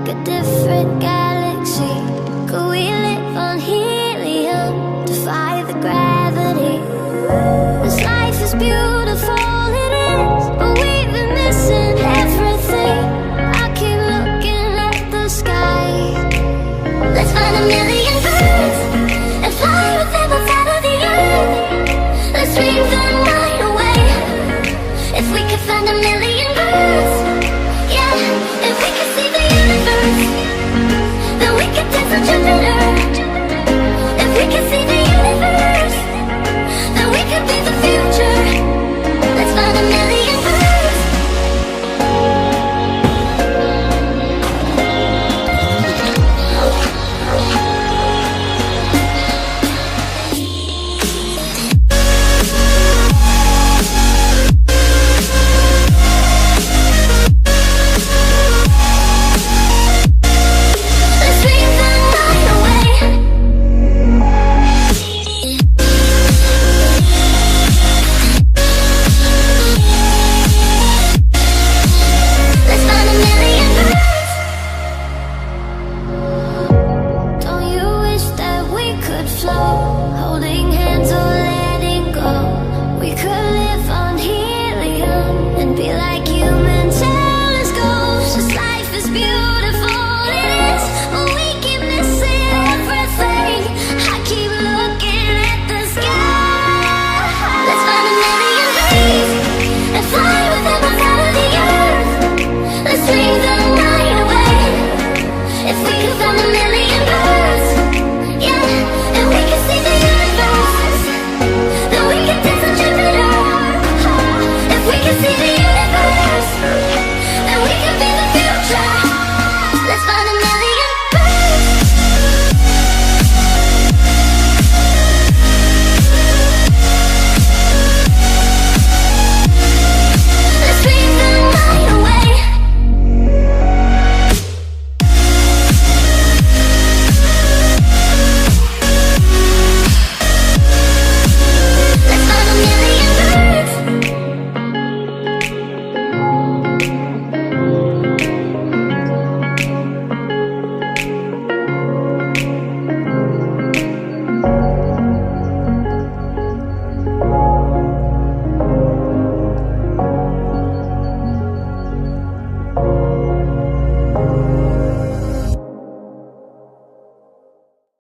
like a different galaxy. Could we live on helium, defy the gravity? This life is beautiful, it is, but we've been missing everything. I keep looking at the sky. Let's find a million